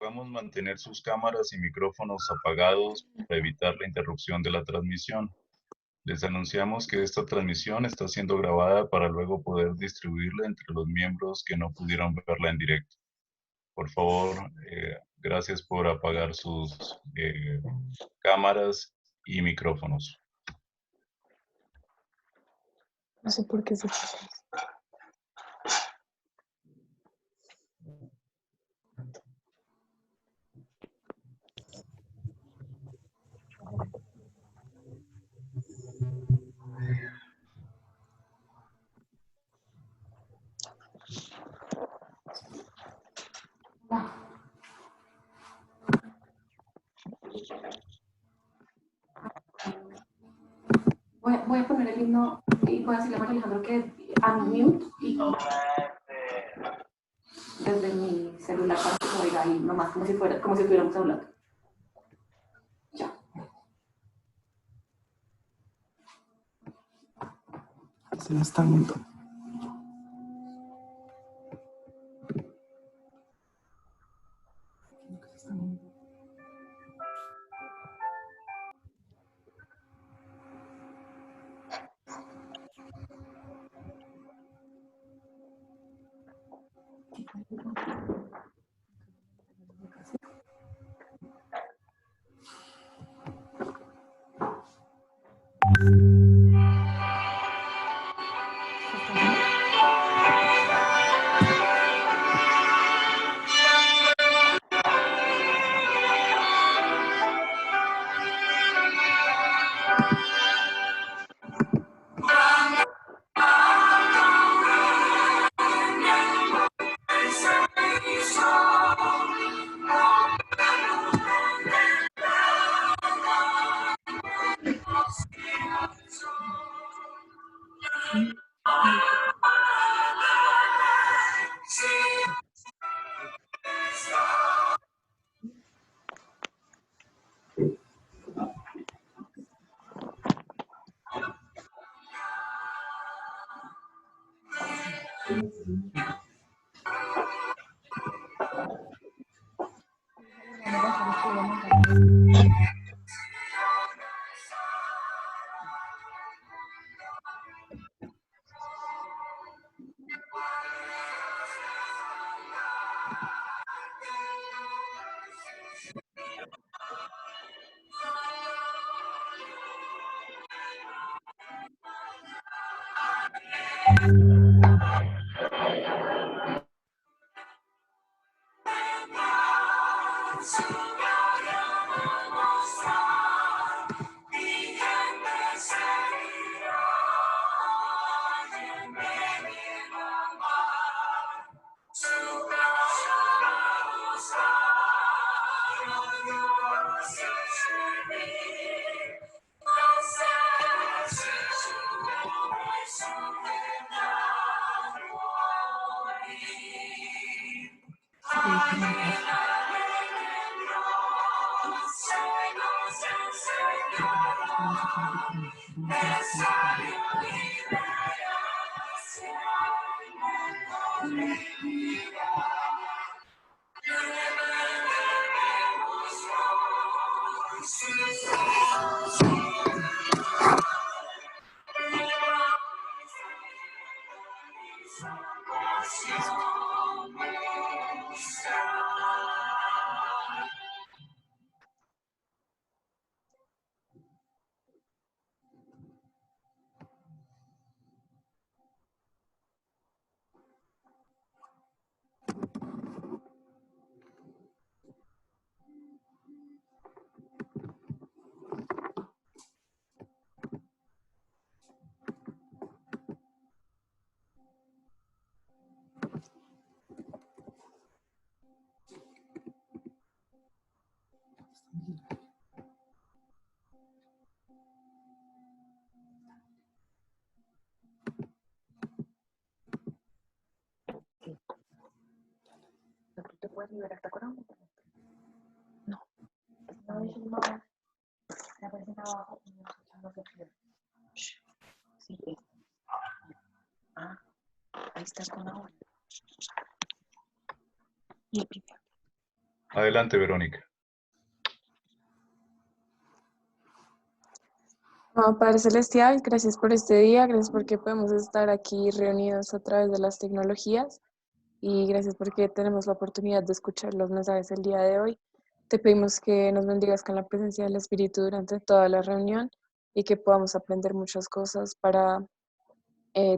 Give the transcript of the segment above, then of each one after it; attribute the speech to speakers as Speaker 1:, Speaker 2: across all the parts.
Speaker 1: rogamos mantener sus cámaras y micrófonos apagados para evitar la interrupción de la transmisión. Les anunciamos que esta transmisión está siendo grabada para luego poder distribuirla entre los miembros que no pudieron verla en directo. Por favor, gracias por apagar sus cámaras y micrófonos.
Speaker 2: No sé por qué se puso.
Speaker 3: Voy a poner el himno y voy a decirle a María Alejandro que unmute y desde mi celular para que se oiga ahí nomás como si estuviéramos hablando. Ya.
Speaker 2: Se está mundo.
Speaker 3: ¿Te puedes liberar esta corona?
Speaker 2: No.
Speaker 3: No, dice no. Me aparece abajo y no escuchando que escribe.
Speaker 2: Sí, es. Ah, ahí estás con ahora. Y el video.
Speaker 1: Adelante, Verónica.
Speaker 2: Padre Celestial, gracias por este día, gracias porque podemos estar aquí reunidos a través de las tecnologías y gracias porque tenemos la oportunidad de escuchar los mensajes el día de hoy. Te pedimos que nos bendigas con la presencia del Espíritu durante toda la reunión y que podamos aprender muchas cosas para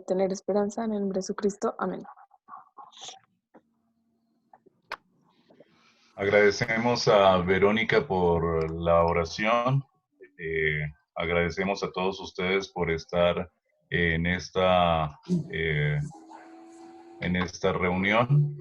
Speaker 2: tener esperanza en el nombre de Jesucristo. Amén.
Speaker 1: Agradecemos a Verónica por la oración. Agradecemos a todos ustedes por estar en esta reunión.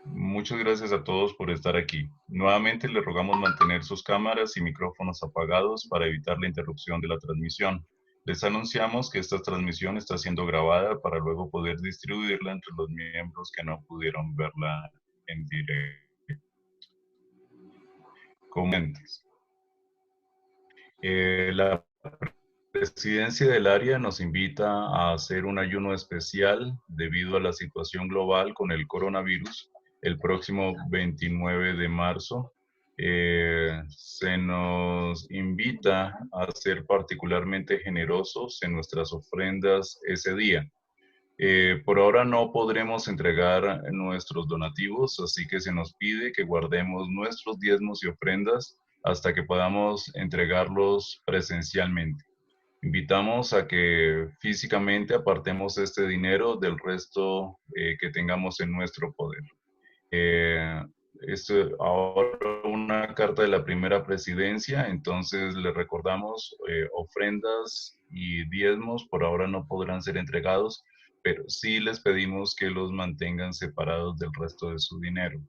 Speaker 1: Muchas gracias a todos por estar aquí. Nuevamente les rogamos mantener sus cámaras y micrófonos apagados para evitar la interrupción de la transmisión. Les anunciamos que esta transmisión está siendo grabada para luego poder distribuirla entre los miembros que no pudieron verla en directo. Comentes. La presidencia del área nos invita a hacer un ayuno especial debido a la situación global con el coronavirus. El próximo 29 de marzo se nos invita a ser particularmente generosos en nuestras ofrendas ese día. Por ahora no podremos entregar nuestros donativos, así que se nos pide que guardemos nuestros diezmos y ofrendas hasta que podamos entregarlos presencialmente. Invitamos a que físicamente apartemos este dinero del resto que tengamos en nuestro poder. Ahora una carta de la primera presidencia, entonces le recordamos ofrendas y diezmos por ahora no podrán ser entregados, pero sí les pedimos que los mantengan separados del resto de su dinero.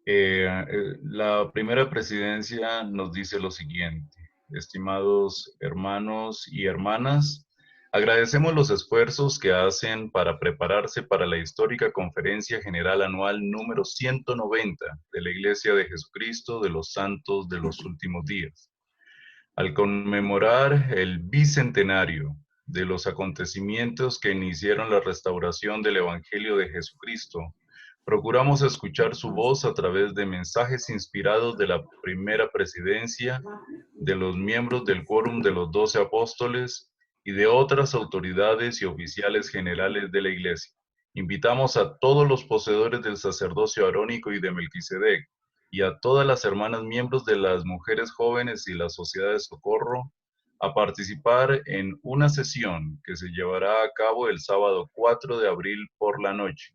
Speaker 1: La primera presidencia nos dice lo siguiente: estimados hermanos y hermanas, agradecemos los esfuerzos que hacen para prepararse para la histórica Conferencia General Anual número 190 de la Iglesia de Jesucristo de los Santos de los Últimos Días. Al conmemorar el bicentenario de los acontecimientos que iniciaron la restauración del Evangelio de Jesucristo, procuramos escuchar su voz a través de mensajes inspirados de la primera presidencia, de los miembros del quórum de los 12 apóstoles y de otras autoridades y oficiales generales de la Iglesia. Invitamos a todos los poseedores del sacerdocio arónico y de Melquisedec, y a todas las hermanas miembros de las mujeres jóvenes y la sociedad de socorro a participar en una sesión que se llevará a cabo el sábado 4 de abril por la noche.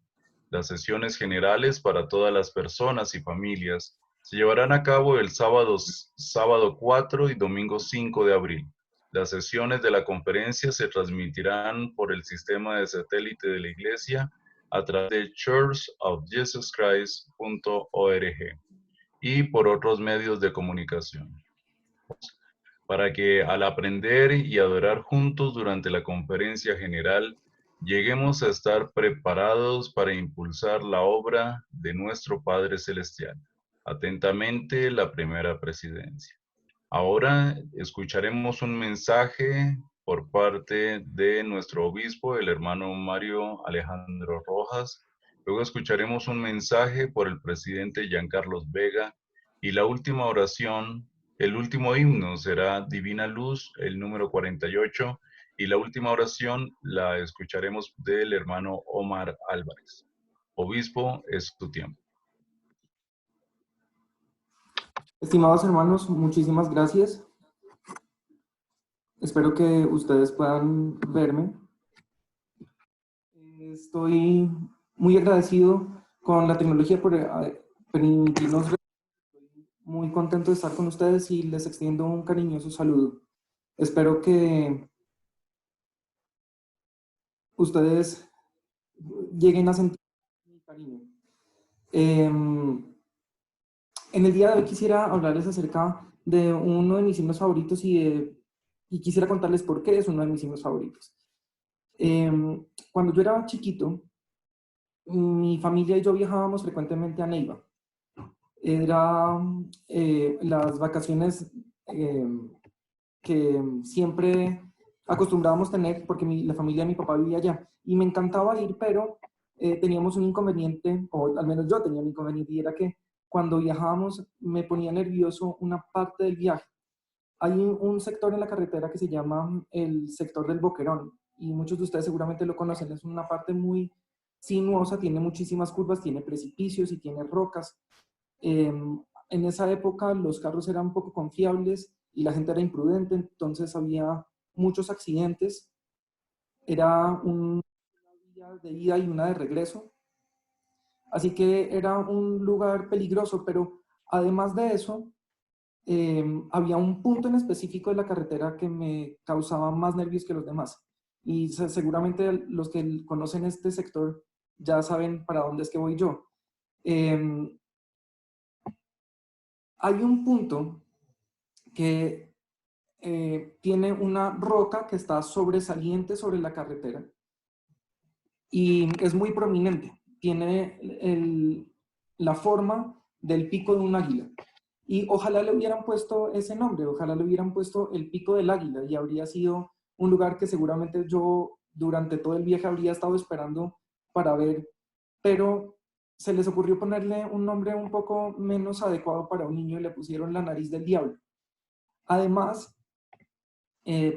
Speaker 1: Las sesiones generales para todas las personas y familias se llevarán a cabo el sábado 4 y domingo 5 de abril. Las sesiones de la conferencia se transmitirán por el sistema de satélite de la Iglesia a través de churchofjesuschrist.org y por otros medios de comunicación, para que al aprender y adorar juntos durante la conferencia general, lleguemos a estar preparados para impulsar la obra de nuestro Padre Celestial. Atentamente, la primera presidencia. Ahora escucharemos un mensaje por parte de nuestro obispo, el hermano Mario Alejandro Rojas. Luego escucharemos un mensaje por el presidente Giancarlos Vega y la última oración, el último himno será Divina Luz, el número 48, y la última oración la escucharemos del hermano Omar Álvarez. Obispo, es tu tiempo.
Speaker 4: Estimados hermanos, muchísimas gracias. Espero que ustedes puedan verme. Estoy muy agradecido con la tecnología por permitirnos ver. Estoy muy contento de estar con ustedes y les extiendo un cariñoso saludo. Espero que ustedes lleguen a sentir mi cariño. En el día de hoy quisiera hablarles acerca de uno de mis himnos favoritos y quisiera contarles por qué es uno de mis himnos favoritos. Cuando yo era chiquito, mi familia y yo viajábamos frecuentemente a Neiva. Era las vacaciones que siempre acostumbrábamos tener, porque la familia de mi papá vivía allá, y me encantaba ir, pero teníamos un inconveniente, o al menos yo tenía un inconveniente, y era que cuando viajábamos me ponía nervioso una parte del viaje. Hay un sector en la carretera que se llama el sector del Boquerón, y muchos de ustedes seguramente lo conocen. Es una parte muy sinuosa, tiene muchísimas curvas, tiene precipicios y tiene rocas. En esa época los carros eran poco confiables y la gente era imprudente, entonces había muchos accidentes. Era una vía de ida y una de regreso, así que era un lugar peligroso, pero además de eso, había un punto en específico de la carretera que me causaba más nervios que los demás. Y seguramente los que conocen este sector ya saben para dónde es que voy yo. Hay un punto que tiene una roca que está sobresaliente sobre la carretera y es muy prominente. Tiene la forma del pico de un águila. Y ojalá le hubieran puesto ese nombre, ojalá le hubieran puesto el Pico del Águila, y habría sido un lugar que seguramente yo durante todo el viaje habría estado esperando para ver, pero se les ocurrió ponerle un nombre un poco menos adecuado para un niño y le pusieron la nariz del diablo. Además,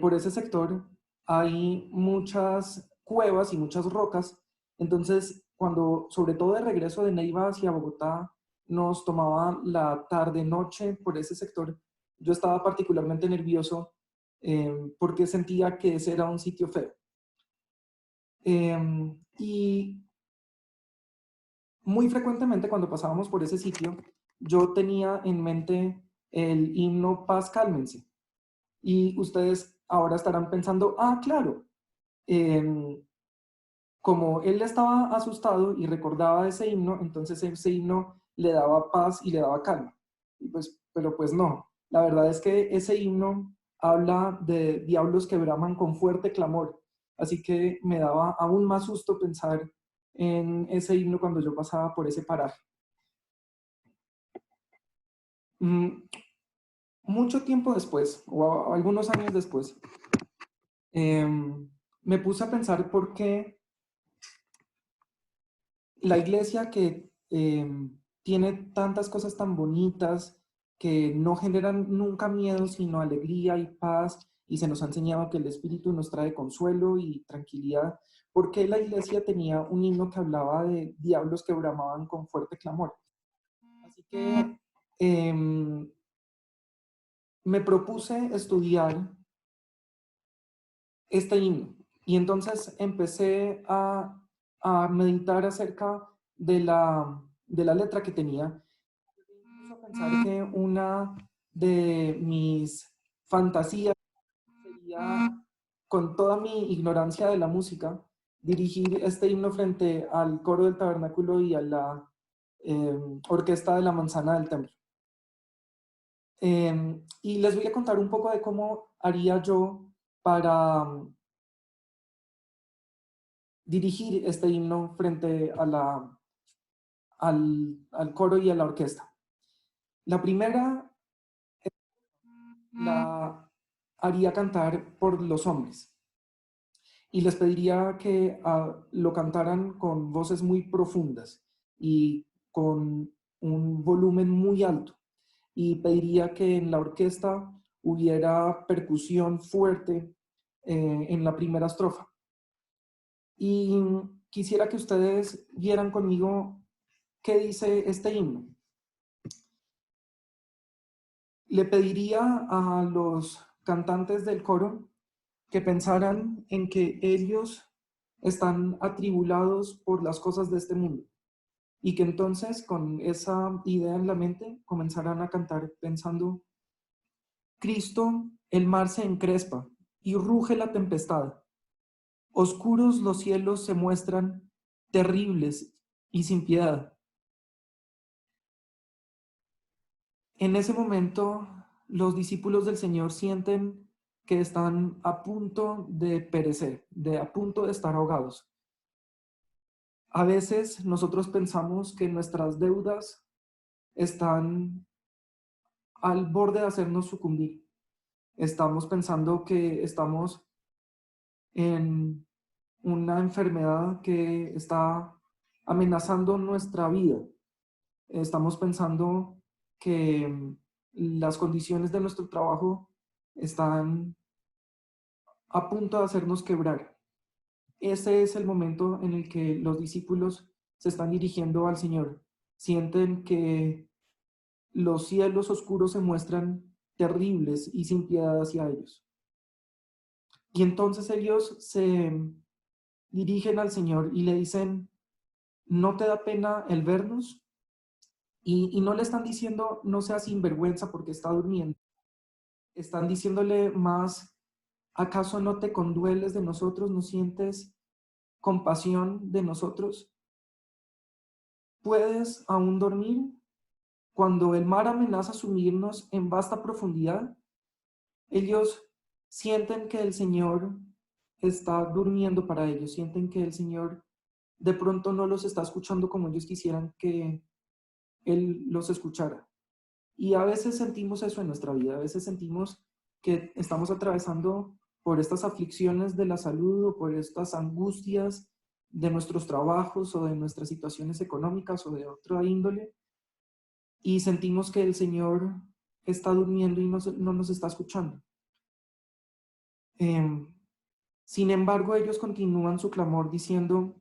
Speaker 4: por ese sector hay muchas cuevas y muchas rocas, entonces cuando, sobre todo de regreso de Neiva hacia Bogotá, nos tomaba la tarde-noche por ese sector, yo estaba particularmente nervioso porque sentía que ese era un sitio feo. Y muy frecuentemente cuando pasábamos por ese sitio, yo tenía en mente el himno Paz, cálmense. Y ustedes ahora estarán pensando, ah, claro, como él estaba asustado y recordaba ese himno, entonces ese himno le daba paz y le daba calma. Y pues, pero pues no, la verdad es que ese himno habla de diablos que braman con fuerte clamor, así que me daba aún más susto pensar en ese himno cuando yo pasaba por ese paraje. Mucho tiempo después, o algunos años después, me puse a pensar por qué la iglesia que tiene tantas cosas tan bonitas, que no generan nunca miedo, sino alegría y paz, y se nos ha enseñado que el Espíritu nos trae consuelo y tranquilidad, ¿por qué la iglesia tenía un himno que hablaba de diablos que bramaban con fuerte clamor? Así que me propuse estudiar este himno. Y entonces empecé a meditar acerca de la letra que tenía. Empecé a pensar que una de mis fantasías sería, con toda mi ignorancia de la música, dirigir este himno frente al coro del tabernáculo y a la orquesta de la manzana del templo. Y les voy a contar un poco de cómo haría yo para dirigir este himno frente a al coro y a la orquesta. La primera la haría cantar por los hombres y les pediría que lo cantaran con voces muy profundas y con un volumen muy alto, y pediría que en la orquesta hubiera percusión fuerte en la primera estrofa. Y quisiera que ustedes vieran conmigo qué dice este himno. Le pediría a los cantantes del coro que pensaran en que ellos están atribulados por las cosas de este mundo, y que entonces con esa idea en la mente comenzaran a cantar pensando: Cristo, el mar se encrespa y ruge la tempestad. Oscuros los cielos se muestran, terribles y sin piedad. En ese momento, los discípulos del Señor sienten que están a punto de perecer, a punto de estar ahogados. A veces nosotros pensamos que nuestras deudas están al borde de hacernos sucumbir. Estamos pensando que estamos en una enfermedad que está amenazando nuestra vida. Estamos pensando que las condiciones de nuestro trabajo están a punto de hacernos quebrar. Ese es el momento en el que los discípulos se están dirigiendo al Señor. Sienten que los cielos oscuros se muestran terribles y sin piedad hacia ellos. Y entonces ellos se dirigen al Señor y le dicen, ¿no te da pena el vernos? Y no le están diciendo, no seas sinvergüenza porque está durmiendo. Están diciéndole más, ¿acaso no te condueles de nosotros? ¿No sientes compasión de nosotros? ¿Puedes aún dormir? Cuando el mar amenaza sumirnos en vasta profundidad, ellos sienten que el Señor está durmiendo para ellos, sienten que el Señor de pronto no los está escuchando como ellos quisieran que Él los escuchara. Y a veces sentimos eso en nuestra vida, a veces sentimos que estamos atravesando por estas aflicciones de la salud o por estas angustias de nuestros trabajos o de nuestras situaciones económicas o de otra índole, y sentimos que el Señor está durmiendo y no nos está escuchando. Sin embargo, ellos continúan su clamor diciendo,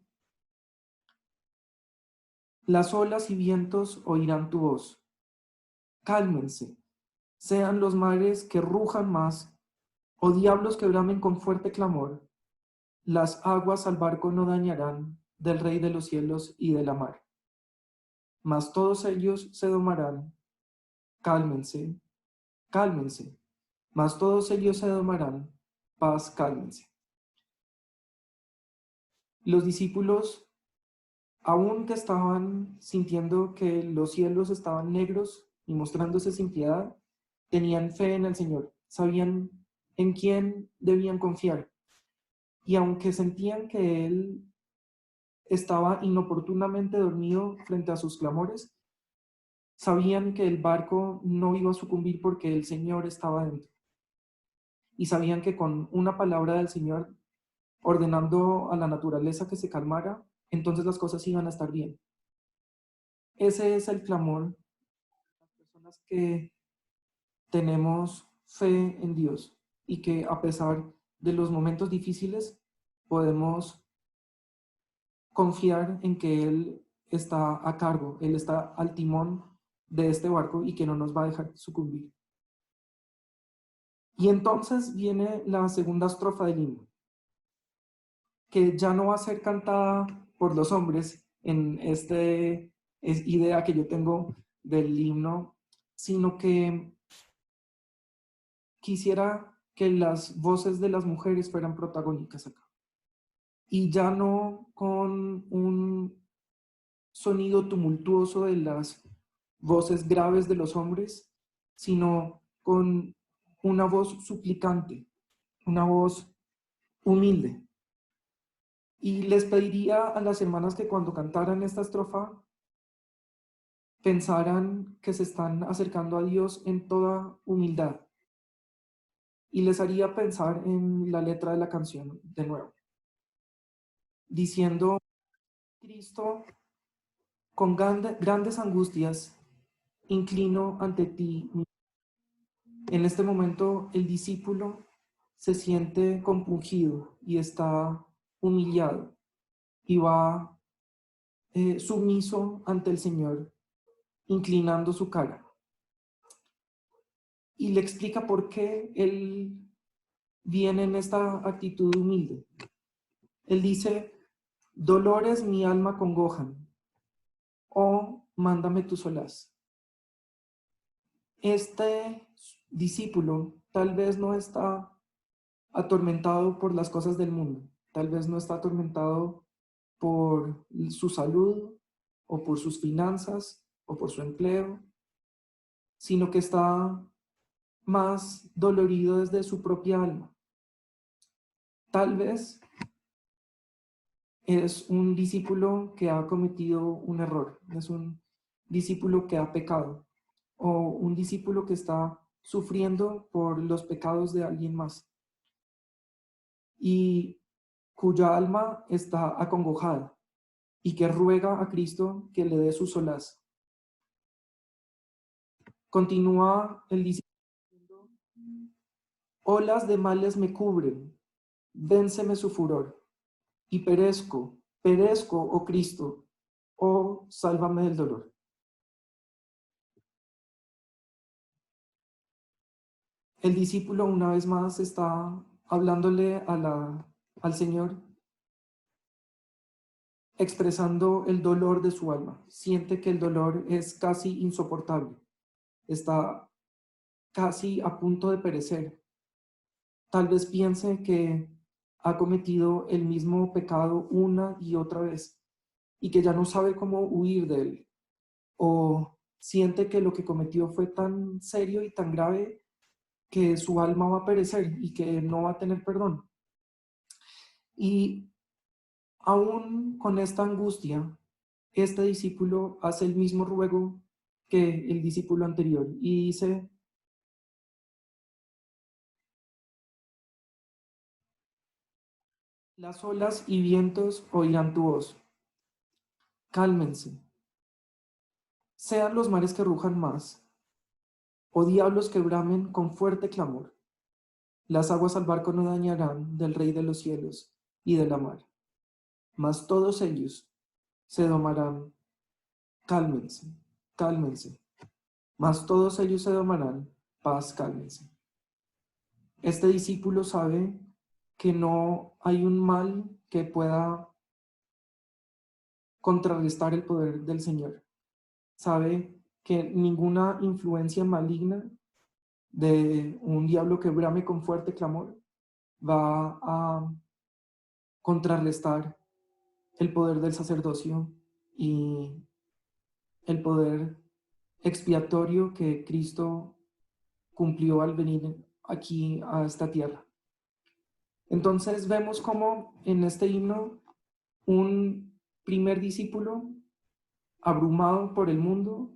Speaker 4: las olas y vientos oirán tu voz. Cálmense, sean los mares que rujan más, o diablos que bramen con fuerte clamor. Las aguas al barco no dañarán, del Rey de los cielos y de la mar. Mas todos ellos se domarán. Cálmense, cálmense. Mas todos ellos se domarán. Paz, cálmense. Los discípulos, aun que estaban sintiendo que los cielos estaban negros y mostrándose sin piedad, tenían fe en el Señor, sabían en quién debían confiar. Y aunque sentían que Él estaba inoportunamente dormido frente a sus clamores, sabían que el barco no iba a sucumbir porque el Señor estaba dentro. Y sabían que con una palabra del Señor, ordenando a la naturaleza que se calmara, entonces las cosas iban a estar bien. Ese es el clamor de las personas que tenemos fe en Dios y que a pesar de los momentos difíciles podemos confiar en que Él está a cargo, Él está al timón de este barco y que no nos va a dejar sucumbir. Y entonces viene la segunda estrofa del himno, que ya no va a ser cantada por los hombres en esta idea que yo tengo del himno, sino que quisiera que las voces de las mujeres fueran protagónicas acá. Y ya no con un sonido tumultuoso de las voces graves de los hombres, sino con una voz suplicante, una voz humilde. Y les pediría a las hermanas que cuando cantaran esta estrofa pensaran que se están acercando a Dios en toda humildad. Y les haría pensar en la letra de la canción de nuevo, diciendo, Cristo, con grandes angustias, inclino ante ti. En este momento el discípulo se siente compungido y está humillado y va sumiso ante el Señor, inclinando su cara. Y le explica por qué él viene en esta actitud humilde. Él dice, dolores mi alma congojan, oh, mándame tu solaz. Este discípulo tal vez no está atormentado por las cosas del mundo, tal vez no está atormentado por su salud o por sus finanzas o por su empleo, sino que está más dolorido desde su propia alma. Tal vez es un discípulo que ha cometido un error, es un discípulo que ha pecado o un discípulo que está sufriendo por los pecados de alguien más. Y cuya alma está acongojada y que ruega a Cristo que le dé su solaz. Continúa el discípulo: olas de males me cubren, vénseme su furor, y perezco, oh Cristo, oh, sálvame del dolor. El discípulo una vez más está hablándole al Señor, expresando el dolor de su alma. Siente que el dolor es casi insoportable, está casi a punto de perecer. Tal vez piense que ha cometido el mismo pecado una y otra vez y que ya no sabe cómo huir de él. O siente que lo que cometió fue tan serio y tan grave que su alma va a perecer y que no va a tener perdón. Y aún con esta angustia, este discípulo hace el mismo ruego que el discípulo anterior y dice: las olas y vientos oirán tu voz. Cálmense. Sean los mares que rujan más, o diablos que bramen con fuerte clamor. Las aguas al barco no dañarán del Rey de los cielos y de la mar. Mas todos ellos se domarán. Cálmense, cálmense. Mas todos ellos se domarán. Paz, cálmense. Este discípulo sabe que no hay un mal que pueda contrarrestar el poder del Señor. Sabe que ninguna influencia maligna de un diablo que brame con fuerte clamor va a contrarrestar el poder del sacerdocio y el poder expiatorio que Cristo cumplió al venir aquí a esta tierra. Entonces vemos cómo en este himno un primer discípulo abrumado por el mundo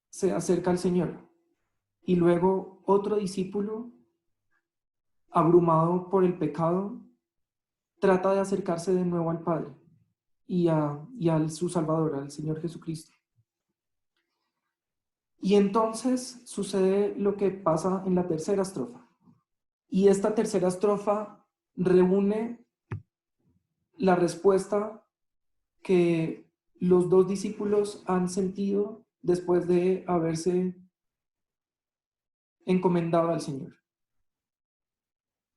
Speaker 4: se acerca al Señor y luego otro discípulo abrumado por el pecado trata de acercarse de nuevo al Padre y a su Salvador, al Señor Jesucristo. Y entonces sucede lo que pasa en la tercera estrofa. Y esta tercera estrofa reúne la respuesta que los dos discípulos han sentido después de haberse encomendado al Señor.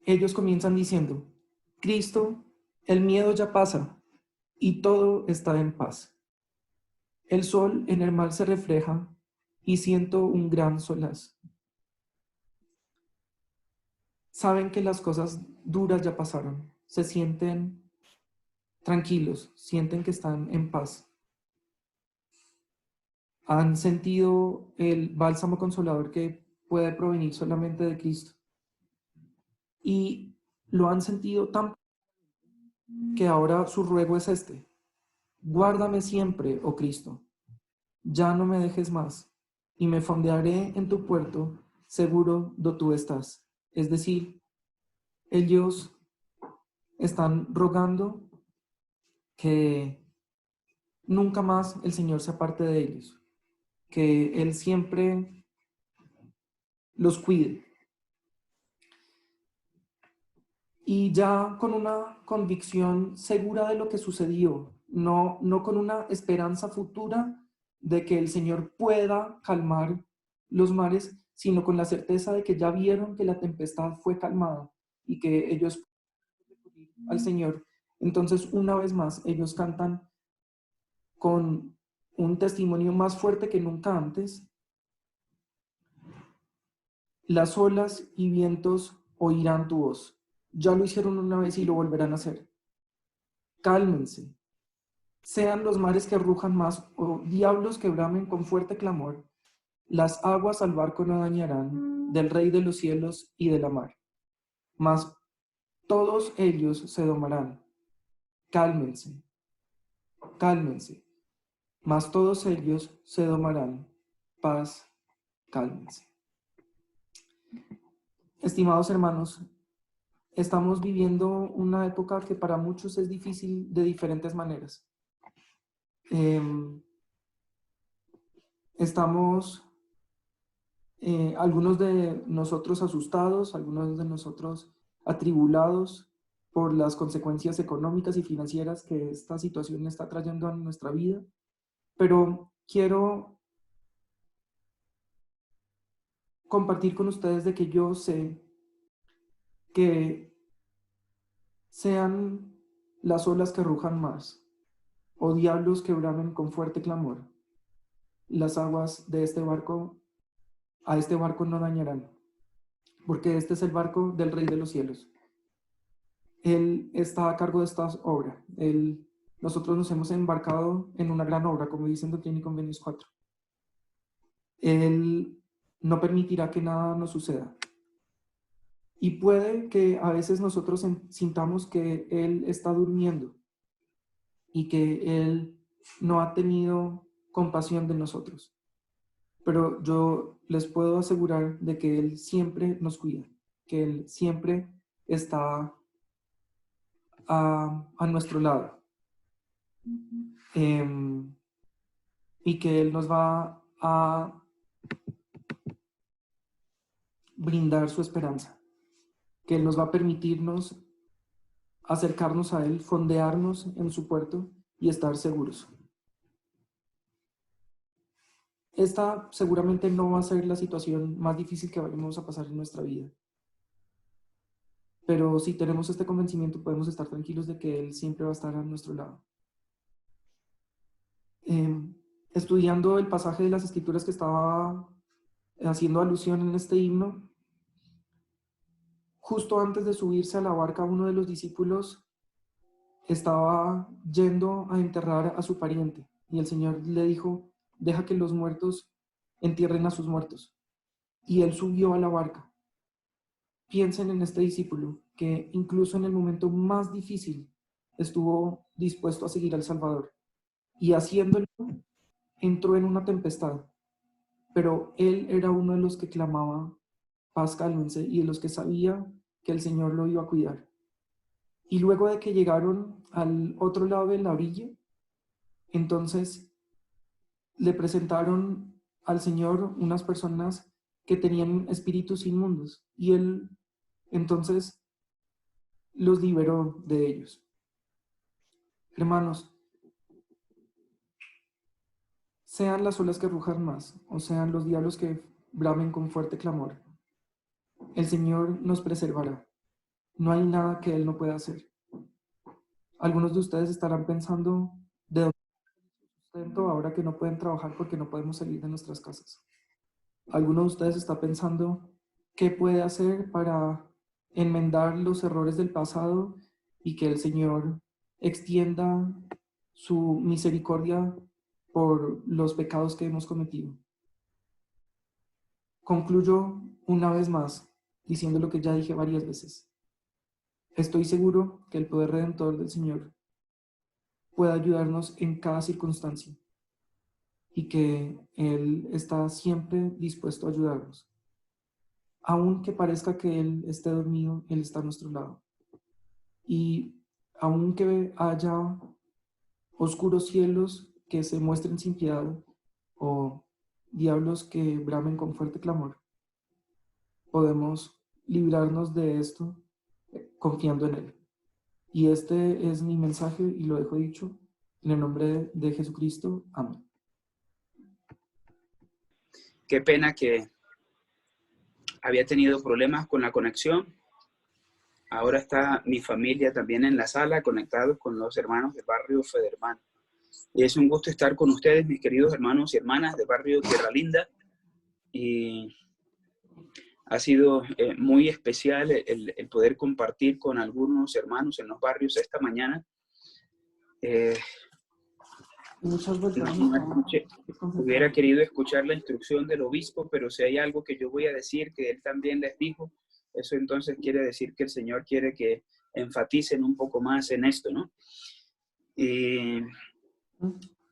Speaker 4: Ellos comienzan diciendo: Cristo, el miedo ya pasa y todo está en paz. El sol en el mar se refleja y siento un gran solaz. Saben que las cosas duras ya pasaron, se sienten tranquilos, sienten que están en paz. Han sentido el bálsamo consolador que puede provenir solamente de Cristo. Y lo han sentido tan que ahora su ruego es este: guárdame siempre, oh Cristo, ya no me dejes más, y me fondearé en tu puerto, seguro do tú estás. Es decir, ellos están rogando que nunca más el Señor se aparte de ellos, que Él siempre los cuide. Y ya con una convicción segura de lo que sucedió, no con una esperanza futura de que el Señor pueda calmar los mares, sino con la certeza de que ya vieron que la tempestad fue calmada y que ellos pueden recurrir al Señor. Entonces, una vez más, ellos cantan con un testimonio más fuerte que nunca antes: las olas y vientos oirán tu voz. Ya lo hicieron una vez y lo volverán a hacer. Cálmense. Sean los mares que rujan más o diablos que bramen con fuerte clamor. Las aguas al barco no dañarán del Rey de los cielos y de la mar. Mas todos ellos se domarán. Cálmense. Cálmense. Mas todos ellos se domarán. Paz, cálmense. Estimados hermanos, estamos viviendo una época que para muchos es difícil de diferentes maneras. Estamos, algunos de nosotros asustados, algunos de nosotros atribulados por las consecuencias económicas y financieras que esta situación está trayendo a nuestra vida, pero quiero compartir con ustedes de que yo sé que sean las olas que rujan más, o diablos que bramen con fuerte clamor, las aguas de este barco, a este barco no dañarán, porque este es el barco del Rey de los cielos. Él está a cargo de esta obra. Nosotros nos hemos embarcado en una gran obra, como dice en Doctrina y Convenios 4. Él no permitirá que nada nos suceda. Y puede que a veces nosotros sintamos que Él está durmiendo y que Él no ha tenido compasión de nosotros. Pero yo les puedo asegurar de que Él siempre nos cuida, que Él siempre está a nuestro lado. Y que Él nos va a brindar su esperanza, que Él nos va a permitirnos acercarnos a Él, fondearnos en su puerto y estar seguros. Esta seguramente no va a ser la situación más difícil que vayamos a pasar en nuestra vida. Pero si tenemos este convencimiento, podemos estar tranquilos de que Él siempre va a estar a nuestro lado. Estudiando el pasaje de las Escrituras que estaba haciendo alusión en este himno, justo antes de subirse a la barca, uno de los discípulos estaba yendo a enterrar a su pariente. Y el Señor le dijo, deja que los muertos entierren a sus muertos. Y él subió a la barca. Piensen en este discípulo que incluso en el momento más difícil estuvo dispuesto a seguir al Salvador. Y haciéndolo, entró en una tempestad. Pero él era uno de los que clamaba, paz, cálmense, y de los que sabía que el Señor lo iba a cuidar. Y luego de que llegaron al otro lado de la orilla, entonces le presentaron al Señor unas personas que tenían espíritus inmundos y Él entonces los liberó de ellos. Hermanos, sean las olas que rujan más o sean los diablos que bramen con fuerte clamor, el Señor nos preservará. No hay nada que Él no pueda hacer. Algunos de ustedes estarán pensando de dónde sustento ahora que no pueden trabajar porque no podemos salir de nuestras casas. Algunos de ustedes están pensando qué puede hacer para enmendar los errores del pasado y que el Señor extienda su misericordia por los pecados que hemos cometido. Concluyo una vez más diciendo lo que ya dije varias veces. Estoy seguro que el poder redentor del Señor puede ayudarnos en cada circunstancia y que Él está siempre dispuesto a ayudarnos. Aunque parezca que Él esté dormido, Él está a nuestro lado. Y aunque haya oscuros cielos que se muestren sin piedad o diablos que bramen con fuerte clamor, podemos librarnos de esto confiando en Él. Y este es mi mensaje y lo dejo dicho en el nombre de Jesucristo. Amén.
Speaker 5: Qué pena que había tenido problemas con la conexión. Ahora está mi familia también en la sala, conectados con los hermanos del barrio Federman. Y es un gusto estar con ustedes, mis queridos hermanos y hermanas del barrio Tierra Linda. Y ha sido muy especial el poder compartir con algunos hermanos en los barrios esta mañana. Hubiera querido escuchar la instrucción del obispo, pero si hay algo que yo voy a decir que él también les dijo, eso entonces quiere decir que el Señor quiere que enfaticen un poco más en esto, ¿no? Y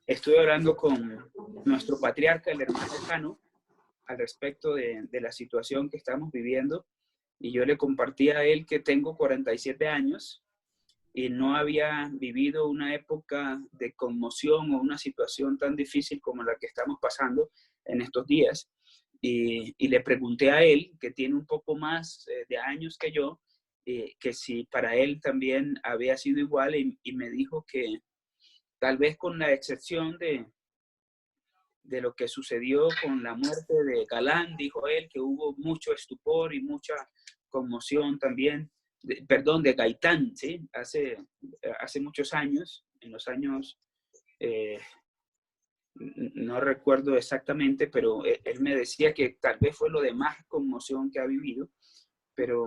Speaker 5: estuve hablando con nuestro patriarca, el hermano Cano, al respecto de la situación que estamos viviendo, Y yo le compartí a él que tengo 47 años y no había vivido una época de conmoción o una situación tan difícil como la que estamos pasando en estos días. Y le pregunté a él, que tiene un poco más de años que yo, que si para él también había sido igual, y me dijo que tal vez con la excepción de lo que sucedió con la muerte de Galán, dijo él, que hubo mucho estupor y mucha conmoción también, de Gaitán, ¿sí? Hace muchos años, en los años, no recuerdo exactamente, pero él me decía que tal vez fue lo de más conmoción que ha vivido, pero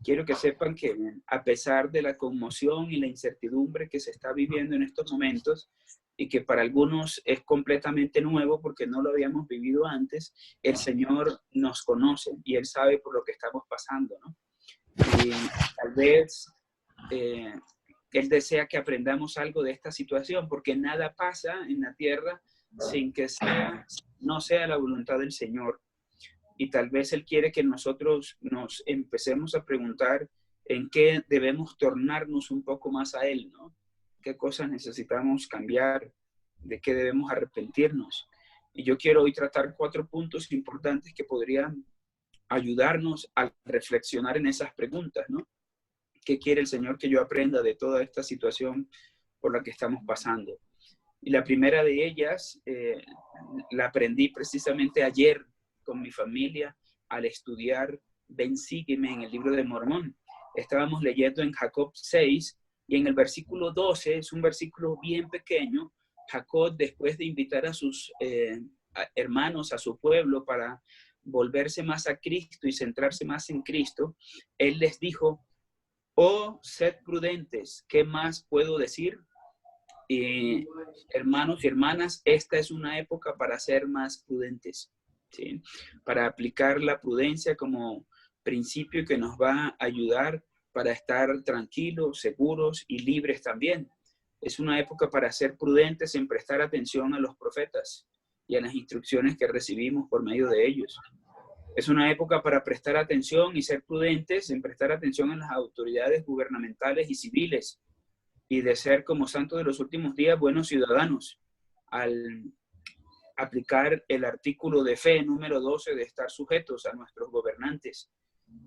Speaker 5: quiero que sepan que a pesar de la conmoción y la incertidumbre que se está viviendo en estos momentos, y que para algunos es completamente nuevo porque no lo habíamos vivido antes, el Señor nos conoce y Él sabe por lo que estamos pasando, ¿no? Y tal vez Él desea que aprendamos algo de esta situación, porque nada pasa en la tierra sin que no sea la voluntad del Señor. Y tal vez Él quiere que nosotros nos empecemos a preguntar en qué debemos tornarnos un poco más a Él, ¿no? ¿Qué cosas necesitamos cambiar? ¿De qué debemos arrepentirnos? Y yo quiero hoy tratar 4 puntos importantes que podrían ayudarnos a reflexionar en esas preguntas, ¿no? ¿Qué quiere el Señor que yo aprenda de toda esta situación por la que estamos pasando? Y la primera de ellas la aprendí precisamente ayer con mi familia al estudiar Ven, sígueme en el libro de Mormón. Estábamos leyendo en Jacob 6 y en el versículo 12, es un versículo bien pequeño. Jacob, después de invitar a sus hermanos, a su pueblo, para volverse más a Cristo y centrarse más en Cristo, él les dijo: oh, sed prudentes, ¿qué más puedo decir? Hermanos y hermanas, esta es una época para ser más prudentes, ¿sí? Para aplicar la prudencia como principio que nos va a ayudar para estar tranquilos, seguros y libres también. Es una época para ser prudentes en prestar atención a los profetas y a las instrucciones que recibimos por medio de ellos. Es una época para prestar atención y ser prudentes en prestar atención a las autoridades gubernamentales y civiles, y de ser, como santos de los últimos días, buenos ciudadanos, al aplicar el artículo de fe número 12 de estar sujetos a nuestros gobernantes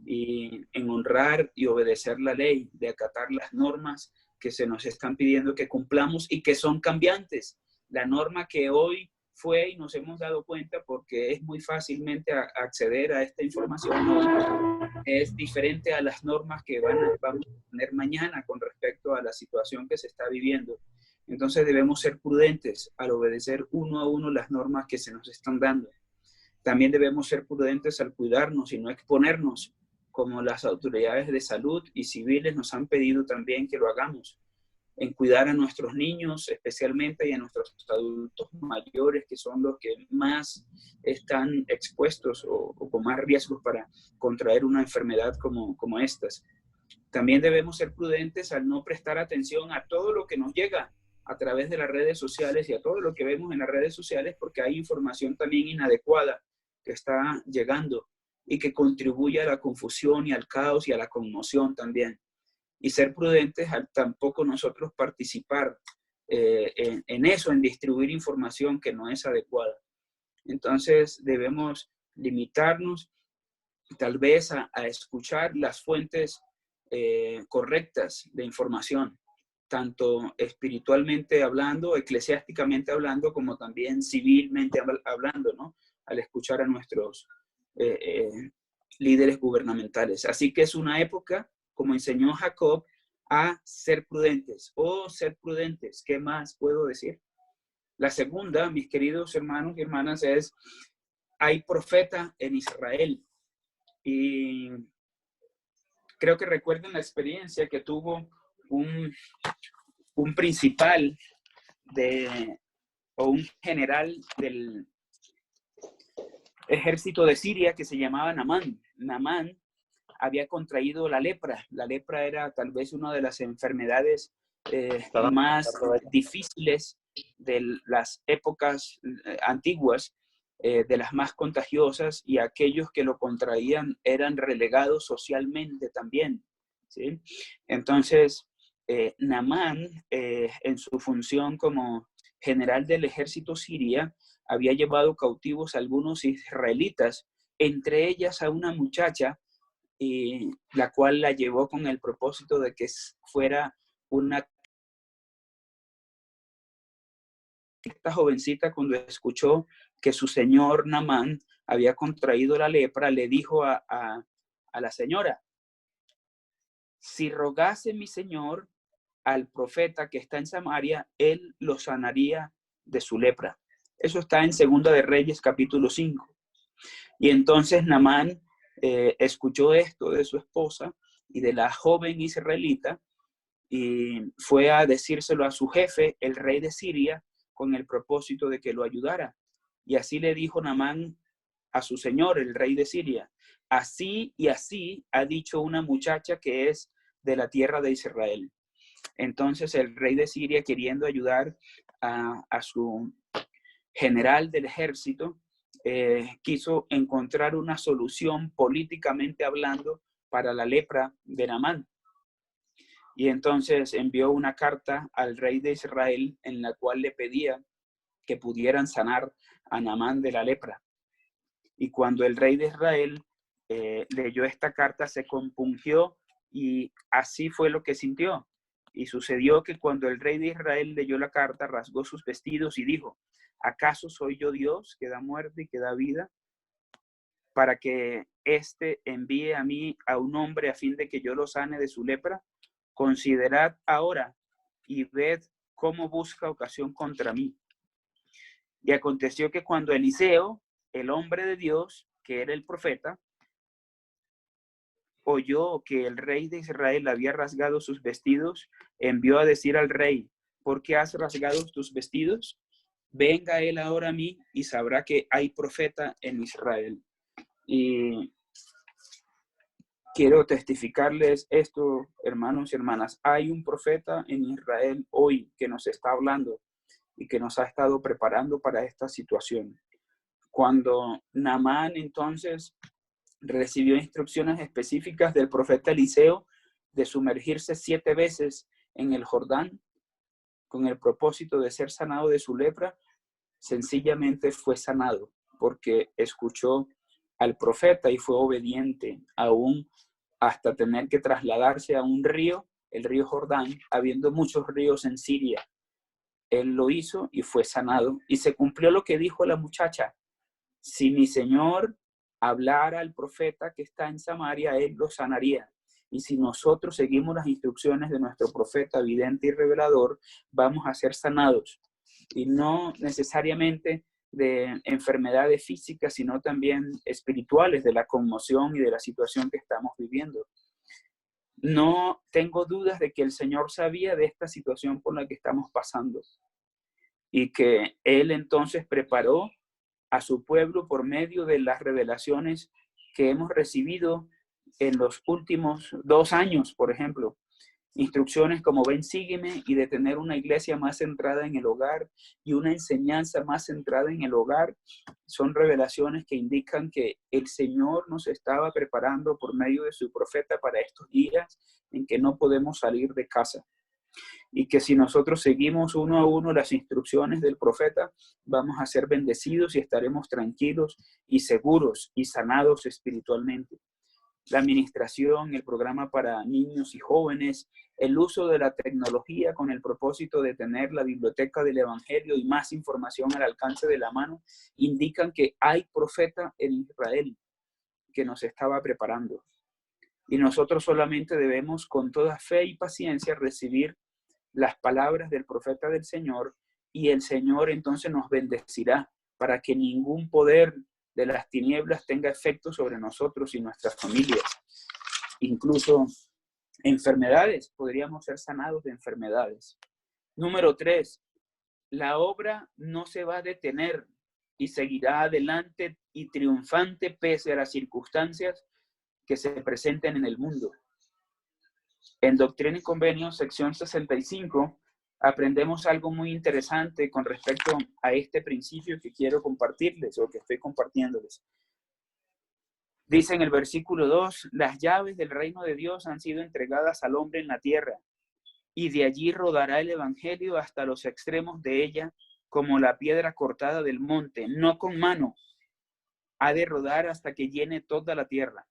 Speaker 5: y en honrar y obedecer la ley, de acatar las normas que se nos están pidiendo que cumplamos y que son cambiantes. La norma que hoy fue, y nos hemos dado cuenta porque es muy fácilmente acceder a esta información hoy, es diferente a las normas que vamos a tener mañana con respecto a la situación que se está viviendo. Entonces debemos ser prudentes al obedecer uno a uno las normas que se nos están dando. También debemos ser prudentes al cuidarnos y no exponernos, como las autoridades de salud y civiles nos han pedido también que lo hagamos, en cuidar a nuestros niños especialmente y a nuestros adultos mayores, que son los que más están expuestos o con más riesgos para contraer una enfermedad como estas. También debemos ser prudentes al no prestar atención a todo lo que nos llega a través de las redes sociales y a todo lo que vemos en las redes sociales, porque hay información también inadecuada que está llegando y que contribuye a la confusión y al caos y a la conmoción también. Y ser prudentes al tampoco nosotros participar en eso, en distribuir información que no es adecuada. Entonces debemos limitarnos tal vez a escuchar las fuentes correctas de información, tanto espiritualmente hablando, eclesiásticamente hablando, como también civilmente hablando, ¿no? Al escuchar a nuestros líderes gubernamentales. Así que es una época, como enseñó Jacob, a ser prudentes. Oh, ser prudentes, ¿qué más puedo decir? La segunda, mis queridos hermanos y hermanas, es: hay profeta en Israel. Y creo que recuerden la experiencia que tuvo un principal o un general del ejército de Siria que se llamaba Naamán. Naamán había contraído la lepra. La lepra era tal vez una de las enfermedades más difíciles de las épocas antiguas, de las más contagiosas, y aquellos que lo contraían eran relegados socialmente también, ¿sí? Entonces, Naamán, en su función como general del ejército siria, había llevado cautivos a algunos israelitas, entre ellas a una muchacha, la cual la llevó con el propósito de que fuera una... Esta jovencita, cuando escuchó que su señor Naamán había contraído la lepra, le dijo a la señora: si rogase mi señor al profeta que está en Samaria, él lo sanaría de su lepra. Eso está en Segunda de Reyes, capítulo 5. Y entonces Naamán escuchó esto de su esposa y de la joven israelita, y fue a decírselo a su jefe, el rey de Siria, con el propósito de que lo ayudara. Y así le dijo Naamán a su señor, el rey de Siria: así y así ha dicho una muchacha que es de la tierra de Israel. Entonces el rey de Siria, queriendo ayudar a su general del ejército, quiso encontrar una solución políticamente hablando para la lepra de Naamán. Y entonces envió una carta al rey de Israel en la cual le pedía que pudieran sanar a Naamán de la lepra. Y cuando el rey de Israel leyó esta carta, se compungió, y así fue lo que sintió. Y sucedió que cuando el rey de Israel leyó la carta, rasgó sus vestidos y dijo: ¿acaso soy yo Dios que da muerte y que da vida, para que éste envíe a mí a un hombre a fin de que yo lo sane de su lepra? Considerad ahora y ved cómo busca ocasión contra mí. Y aconteció que cuando Eliseo, el hombre de Dios, que era el profeta, oyó que el rey de Israel había rasgado sus vestidos, envió a decir al rey: ¿por qué has rasgado tus vestidos? Venga él ahora a mí y sabrá que hay profeta en Israel. Y quiero testificarles esto, hermanos y hermanas: hay un profeta en Israel hoy que nos está hablando y que nos ha estado preparando para esta situación. Cuando Naamán entonces recibió instrucciones específicas del profeta Eliseo de sumergirse 7 veces en el Jordán con el propósito de ser sanado de su lepra, sencillamente fue sanado porque escuchó al profeta y fue obediente, aún hasta tener que trasladarse a un río, el río Jordán, habiendo muchos ríos en Siria. Él lo hizo y fue sanado, y se cumplió lo que dijo la muchacha: si mi señor hablara al profeta que está en Samaria, él lo sanaría. Y si nosotros seguimos las instrucciones de nuestro profeta vidente y revelador, vamos a ser sanados. Y no necesariamente de enfermedades físicas, sino también espirituales, de la conmoción y de la situación que estamos viviendo. No tengo dudas de que el Señor sabía de esta situación por la que estamos pasando, y que Él entonces preparó a su pueblo por medio de las revelaciones que hemos recibido en los últimos 2 años, por ejemplo. Instrucciones como ven, sígueme, y de tener una iglesia más centrada en el hogar y una enseñanza más centrada en el hogar, son revelaciones que indican que el Señor nos estaba preparando por medio de su profeta para estos días en que no podemos salir de casa. Y que si nosotros seguimos uno a uno las instrucciones del profeta, vamos a ser bendecidos y estaremos tranquilos y seguros y sanados espiritualmente. La administración, el programa para niños y jóvenes, el uso de la tecnología con el propósito de tener la biblioteca del Evangelio y más información al alcance de la mano, indican que hay profeta en Israel que nos estaba preparando. Y nosotros solamente debemos, con toda fe y paciencia, recibir las palabras del profeta del Señor, y el Señor entonces nos bendecirá para que ningún poder de las tinieblas tenga efecto sobre nosotros y nuestras familias. Incluso enfermedades, podríamos ser sanados de enfermedades. Número 3, la obra no se va a detener y seguirá adelante y triunfante pese a las circunstancias que se presenten en el mundo. En Doctrina y Convenios, sección 65, aprendemos algo muy interesante con respecto a este principio que quiero compartirles o que estoy compartiéndoles. Dice en el versículo 2, las llaves del reino de Dios han sido entregadas al hombre en la tierra, y de allí rodará el evangelio hasta los extremos de ella, como la piedra cortada del monte, no con mano, ha de rodar hasta que llene toda la tierra.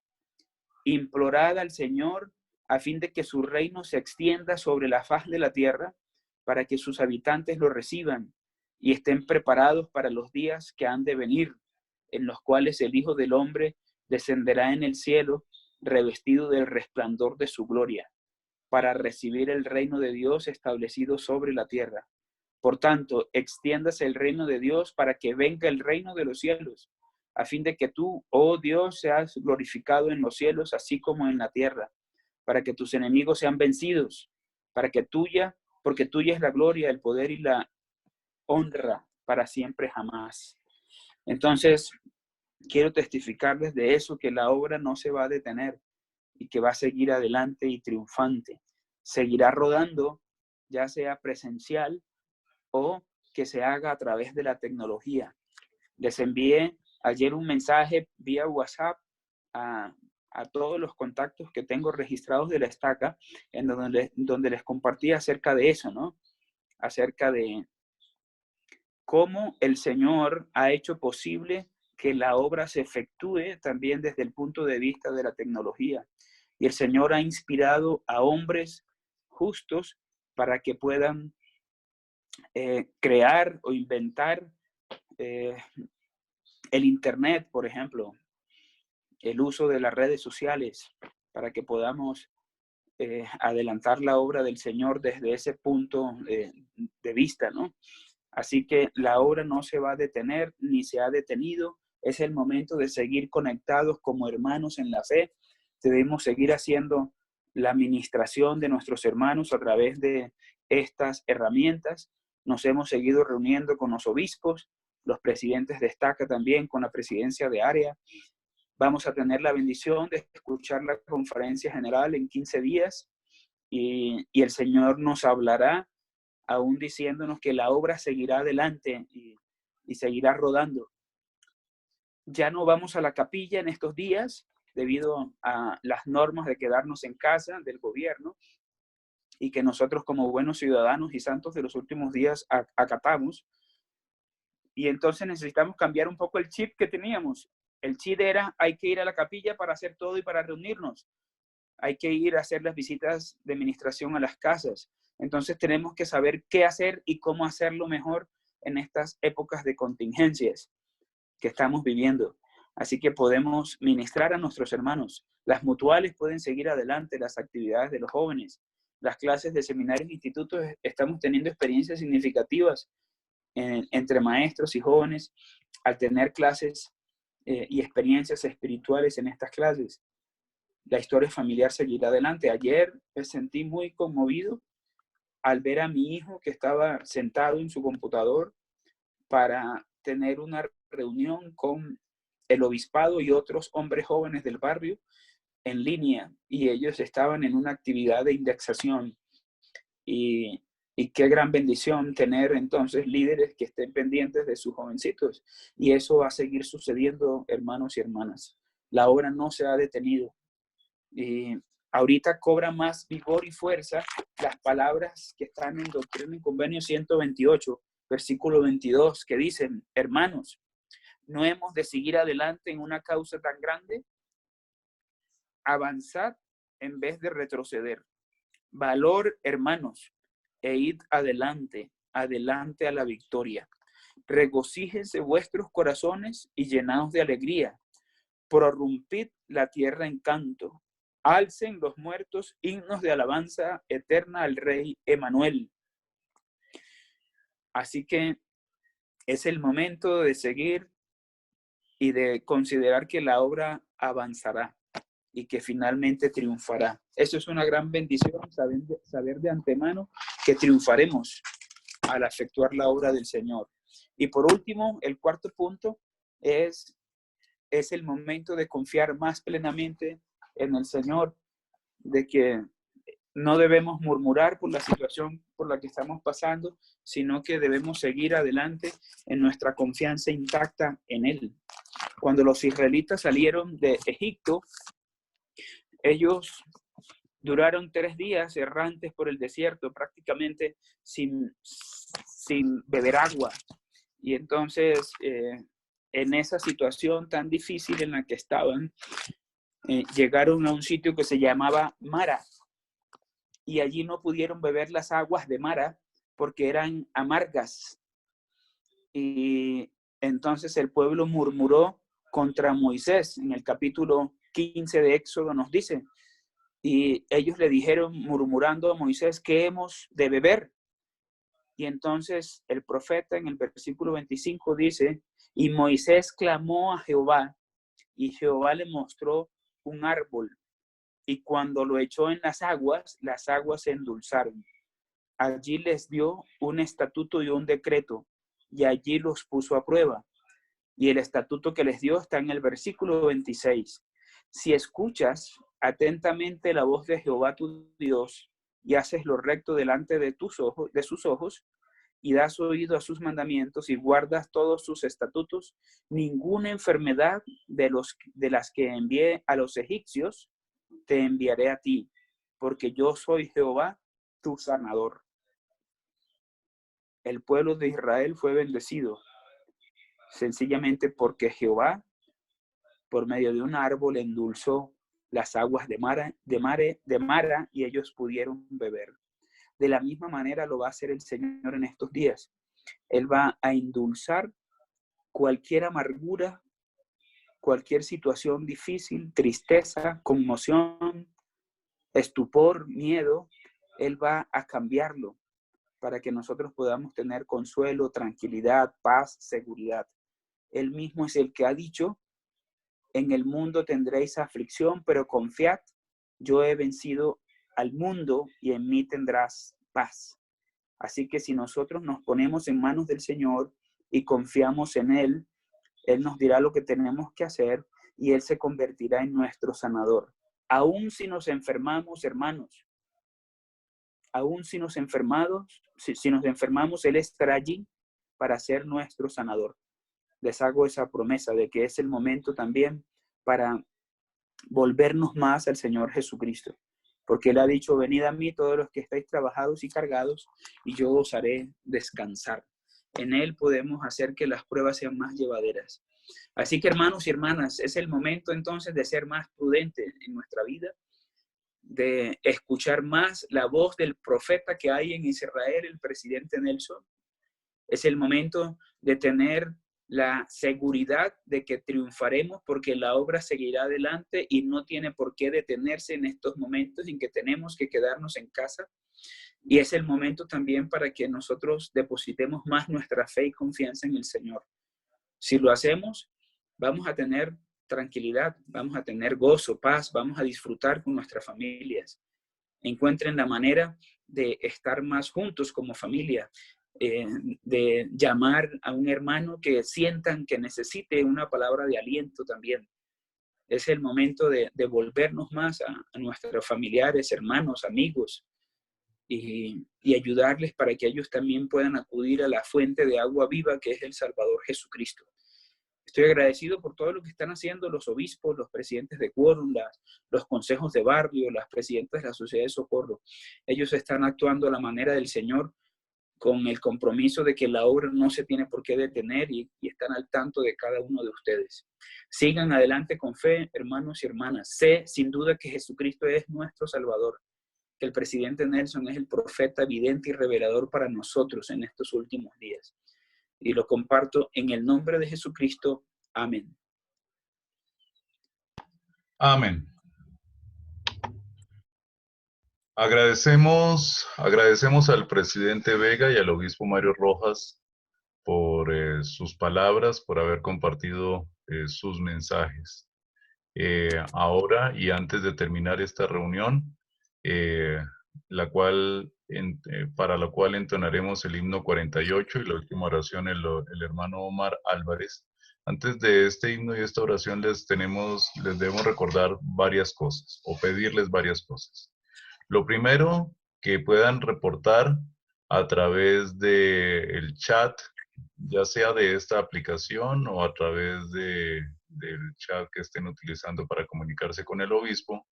Speaker 5: Implorad al Señor a fin de que su reino se extienda sobre la faz de la tierra, para que sus habitantes lo reciban y estén preparados para los días que han de venir, en los cuales el Hijo del Hombre descenderá en el cielo, revestido del resplandor de su gloria, para recibir el reino de Dios establecido sobre la tierra. Por tanto, extiéndase el reino de Dios para que venga el reino de los cielos, a fin de que tú, oh Dios, seas glorificado en los cielos, así como en la tierra, para que tus enemigos sean vencidos, porque tuya es la gloria, el poder y la honra para siempre jamás. Entonces, quiero testificarles de eso, que la obra no se va a detener y que va a seguir adelante y triunfante. Seguirá rodando, ya sea presencial o que se haga a través de la tecnología. Les envié ayer un mensaje vía WhatsApp a todos los contactos que tengo registrados de la estaca, en donde les compartí acerca de eso, ¿no? Acerca de cómo el Señor ha hecho posible que la obra se efectúe también desde el punto de vista de la tecnología. Y el Señor ha inspirado a hombres justos para que puedan crear o inventar el Internet, por ejemplo, el uso de las redes sociales, para que podamos adelantar la obra del Señor desde ese punto de vista, ¿no? Así que la obra no se va a detener ni se ha detenido. Es el momento de seguir conectados como hermanos en la fe. Debemos seguir haciendo la administración de nuestros hermanos a través de estas herramientas. Nos hemos seguido reuniendo con los obispos, los presidentes de estaca también, con la presidencia de área. Vamos a tener la bendición de escuchar la conferencia general en 15 días y el Señor nos hablará, aún diciéndonos que la obra seguirá adelante y seguirá rodando. Ya no vamos a la capilla en estos días debido a las normas de quedarnos en casa del gobierno y que nosotros como buenos ciudadanos y santos de los últimos días acatamos. Y entonces necesitamos cambiar un poco el chip que teníamos. El chip era, hay que ir a la capilla para hacer todo y para reunirnos. Hay que ir a hacer las visitas de administración a las casas. Entonces tenemos que saber qué hacer y cómo hacerlo mejor en estas épocas de contingencias que estamos viviendo. Así que podemos ministrar a nuestros hermanos. Las mutuales pueden seguir adelante, las actividades de los jóvenes, las clases de seminarios e institutos. Estamos teniendo experiencias significativas entre maestros y jóvenes al tener clases y experiencias espirituales en estas clases. La historia familiar seguirá adelante. Ayer me sentí muy conmovido al ver a mi hijo que estaba sentado en su computador para tener una reunión con el obispado y otros hombres jóvenes del barrio en línea, y ellos estaban en una actividad de indexación. Y qué gran bendición tener entonces líderes que estén pendientes de sus jovencitos. Y eso va a seguir sucediendo, hermanos y hermanas. La obra no se ha detenido. Y ahorita cobra más vigor y fuerza las palabras que están en Doctrina y Convenio 128, versículo 22, que dicen: hermanos, ¿no hemos de seguir adelante en una causa tan grande? Avanzad en vez de retroceder. Valor, hermanos, e id adelante, adelante a la victoria. Regocíjense vuestros corazones y llenaos de alegría. Prorrumpid la tierra en canto. Alcen los muertos himnos de alabanza eterna al Rey Emanuel. Así que es el momento de seguir y de considerar que la obra avanzará y que finalmente triunfará. Eso es una gran bendición, saber de antemano que triunfaremos al efectuar la obra del Señor. Y por último, el cuarto punto es el momento de confiar más plenamente en el Señor, de que no debemos murmurar por la situación por la que estamos pasando, sino que debemos seguir adelante en nuestra confianza intacta en Él. Cuando los israelitas salieron de Egipto, ellos duraron 3 días errantes por el desierto, prácticamente sin beber agua. Y entonces, en esa situación tan difícil en la que estaban, llegaron a un sitio que se llamaba Mara. Y allí no pudieron beber las aguas de Mara porque eran amargas. Y entonces el pueblo murmuró contra Moisés. En el capítulo 15 de Éxodo nos dice, y ellos le dijeron, murmurando a Moisés, ¿qué hemos de beber? Y entonces el profeta en el versículo 25 dice, y Moisés clamó a Jehová, y Jehová le mostró un árbol, y cuando lo echó en las aguas se endulzaron. Allí les dio un estatuto y un decreto, y allí los puso a prueba. Y el estatuto que les dio está en el versículo 26. Si escuchas atentamente la voz de Jehová tu Dios, y haces lo recto delante de sus ojos, y das oído a sus mandamientos, y guardas todos sus estatutos, ninguna enfermedad de las que envié a los egipcios, te enviaré a ti, porque yo soy Jehová, tu sanador. El pueblo de Israel fue bendecido, sencillamente porque Jehová, por medio de un árbol, endulzó las aguas de Mara y ellos pudieron beber. De la misma manera lo va a hacer el Señor en estos días. Él va a endulzar cualquier amargura, cualquier situación difícil, tristeza, conmoción, estupor, miedo. Él va a cambiarlo para que nosotros podamos tener consuelo, tranquilidad, paz, seguridad. Él mismo es el que ha dicho, en el mundo tendréis aflicción, pero confiad, yo he vencido al mundo y en mí tendrás paz. Así que si nosotros nos ponemos en manos del Señor y confiamos en Él, Él nos dirá lo que tenemos que hacer y Él se convertirá en nuestro sanador. Aún si nos enfermamos, hermanos, aún si nos enfermamos, Él estará allí para ser nuestro sanador. Les hago esa promesa de que es el momento también para volvernos más al Señor Jesucristo. Porque Él ha dicho, venid a mí todos los que estáis trabajados y cargados, y yo os haré descansar. En Él podemos hacer que las pruebas sean más llevaderas. Así que, hermanos y hermanas, es el momento entonces de ser más prudentes en nuestra vida, de escuchar más la voz del profeta que hay en Israel, el presidente Nelson. Es el momento de tener la seguridad de que triunfaremos porque la obra seguirá adelante y no tiene por qué detenerse en estos momentos en que tenemos que quedarnos en casa. Y es el momento también para que nosotros depositemos más nuestra fe y confianza en el Señor. Si lo hacemos, vamos a tener tranquilidad, vamos a tener gozo, paz, vamos a disfrutar con nuestras familias. Encuentren la manera de estar más juntos como familia, de llamar a un hermano que sientan que necesite una palabra de aliento también. Es el momento de volvernos más a nuestros familiares, hermanos, amigos y ayudarles para que ellos también puedan acudir a la fuente de agua viva que es el Salvador Jesucristo. Estoy agradecido por todo lo que están haciendo los obispos, los presidentes de quórum, los consejos de barrio, las presidentas de la Sociedad de Socorro. Ellos están actuando a la manera del Señor con el compromiso de que la obra no se tiene por qué detener y están al tanto de cada uno de ustedes. Sigan adelante con fe, hermanos y hermanas. Sé sin duda que Jesucristo es nuestro Salvador, que el presidente Nelson es el profeta evidente y revelador para nosotros en estos últimos días. Y lo comparto en el nombre de Jesucristo. Amén.
Speaker 1: Amén. Agradecemos al presidente Vega y al obispo Mario Rojas por sus palabras, por haber compartido sus mensajes. Ahora y antes de terminar esta reunión, para la cual entonaremos el himno 48 y la última oración el hermano Omar Álvarez. Antes de este himno y esta oración les debemos recordar varias cosas o pedirles varias cosas. Lo primero, que puedan reportar a través del chat, ya sea de esta aplicación o a través del chat que estén utilizando para comunicarse con el obispo,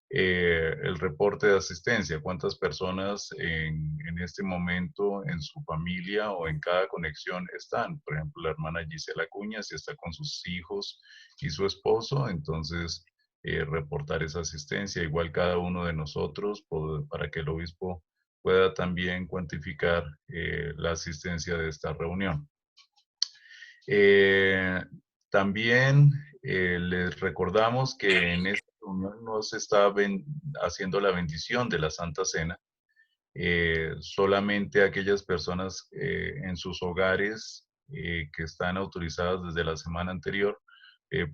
Speaker 1: el reporte de asistencia, cuántas personas en este momento en su familia o en cada conexión están. Por ejemplo, la hermana Gisela Acuña, si está con sus hijos y su esposo, entonces reportar esa asistencia, igual cada uno de nosotros, para que el obispo pueda también cuantificar la asistencia de esta reunión. Eh, También les recordamos que en esta reunión no se está haciendo la bendición de la Santa Cena. Solamente aquellas personas en sus hogares que están autorizadas desde la semana anterior,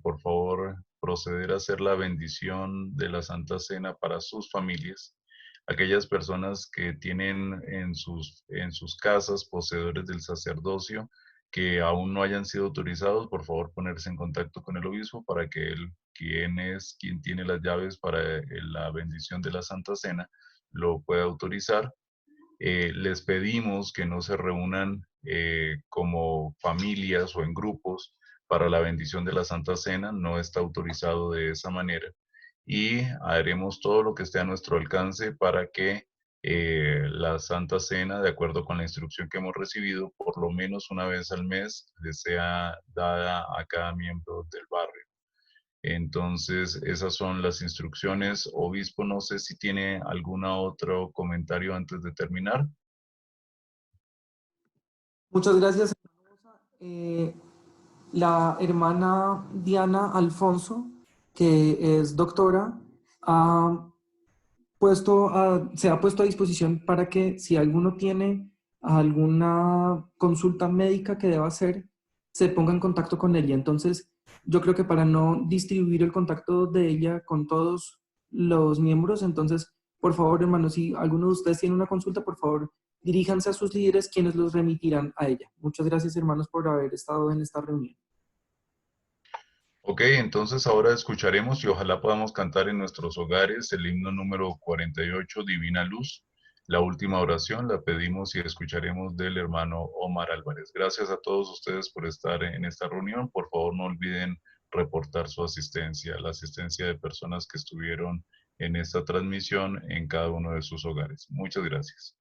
Speaker 1: por favor, proceder a hacer la bendición de la Santa Cena para sus familias. Aquellas personas que tienen en sus casas poseedores del sacerdocio que aún no hayan sido autorizados, por favor ponerse en contacto con el obispo para que él, quien tiene las llaves para la bendición de la Santa Cena, lo pueda autorizar. Les pedimos que no se reúnan como familias o en grupos para la bendición de la Santa Cena, no está autorizado de esa manera. Y haremos todo lo que esté a nuestro alcance para que la Santa Cena, de acuerdo con la instrucción que hemos recibido, por lo menos una vez al mes le sea dada a cada miembro del barrio. Entonces, esas son las instrucciones. Obispo, no sé si tiene algún otro comentario antes de terminar.
Speaker 4: Muchas gracias. La hermana Diana Alfonso, que es doctora, se ha puesto a disposición para que si alguno tiene alguna consulta médica que deba hacer, se ponga en contacto con ella. Entonces, yo creo que para no distribuir el contacto de ella con todos los miembros, entonces, por favor, hermanos, si alguno de ustedes tiene una consulta, por favor, diríjanse a sus líderes quienes los remitirán a ella. Muchas gracias, hermanos, por haber estado en esta reunión.
Speaker 1: Ok, entonces ahora escucharemos y ojalá podamos cantar en nuestros hogares el himno número 48, Divina Luz. La última oración la pedimos y escucharemos del hermano Omar Álvarez. Gracias a todos ustedes por estar en esta reunión. Por favor, no olviden reportar su asistencia, la asistencia de personas que estuvieron en esta transmisión en cada uno de sus hogares. Muchas gracias.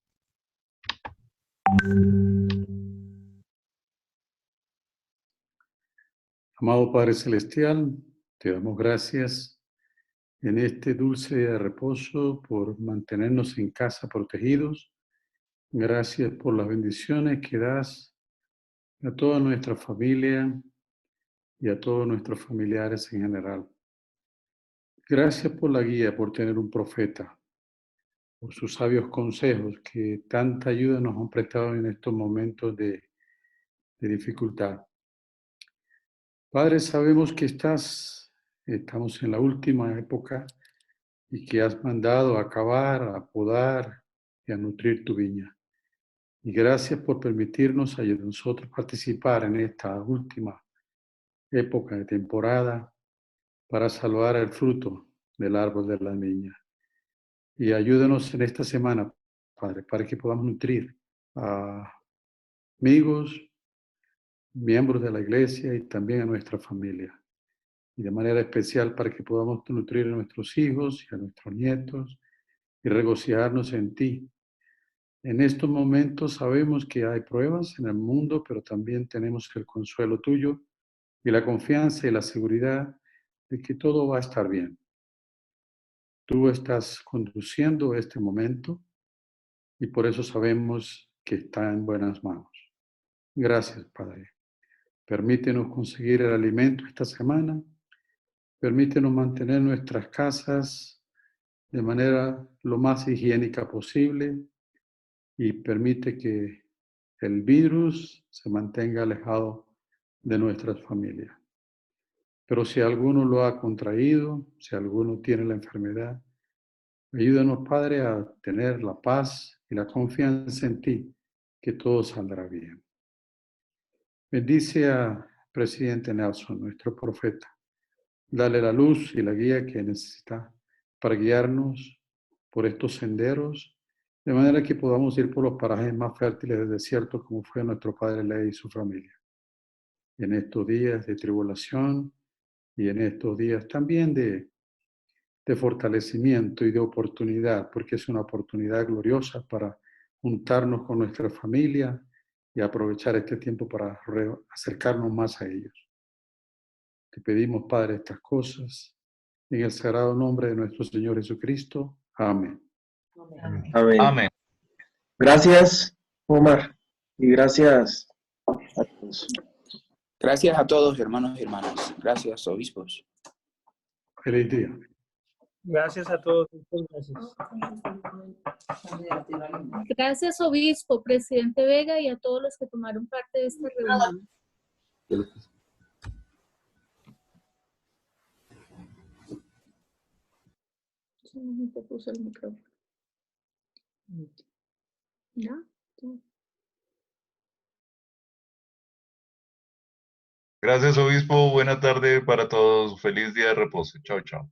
Speaker 6: Amado Padre Celestial, te damos gracias en este dulce día de reposo por mantenernos en casa protegidos. Gracias por las bendiciones que das a toda nuestra familia y a todos nuestros familiares en general. Gracias por la guía, por tener un profeta, por sus sabios consejos que tanta ayuda nos han prestado en estos momentos de dificultad. Padre, sabemos que estamos en la última época y que has mandado a acabar, a podar y a nutrir tu viña. Y gracias por permitirnos a nosotros participar en esta última época de temporada para salvar el fruto del árbol de la viña. Y ayúdanos en esta semana, Padre, para que podamos nutrir a amigos, miembros de la iglesia y también a nuestra familia. Y de manera especial para que podamos nutrir a nuestros hijos y a nuestros nietos y regocijarnos en ti. En estos momentos sabemos que hay pruebas en el mundo, pero también tenemos el consuelo tuyo y la confianza y la seguridad de que todo va a estar bien. Tú estás conduciendo este momento y por eso sabemos que está en buenas manos. Gracias, Padre. Permítenos conseguir el alimento esta semana. Permítenos mantener nuestras casas de manera lo más higiénica posible y permite que el virus se mantenga alejado de nuestras familias. Pero si alguno lo ha contraído, si alguno tiene la enfermedad, ayúdanos, Padre, a tener la paz y la confianza en ti, que todo saldrá bien. Bendice al presidente Nelson, nuestro profeta. Dale la luz y la guía que necesita para guiarnos por estos senderos, de manera que podamos ir por los parajes más fértiles del desierto, como fue nuestro Padre Ley y su familia. En estos días de tribulación y en estos días también de fortalecimiento y de oportunidad, porque es una oportunidad gloriosa para juntarnos con nuestra familia y aprovechar este tiempo para acercarnos más a ellos. Te pedimos, Padre, estas cosas en el sagrado nombre de nuestro Señor Jesucristo. Amén.
Speaker 7: Amén.
Speaker 1: Amén.
Speaker 7: Gracias, Omar. Y gracias a todos.
Speaker 5: Gracias a todos, hermanos y hermanas. Gracias, obispos.
Speaker 6: Feliz día.
Speaker 8: Gracias a todos. Muchas gracias.
Speaker 9: Gracias, obispo, presidente Vega y a todos los que tomaron parte de esta reunión. Solamente puso el micrófono. ¿Ya?
Speaker 1: Gracias, obispo. Buena tarde para todos. Feliz día de reposo. Chao, chao.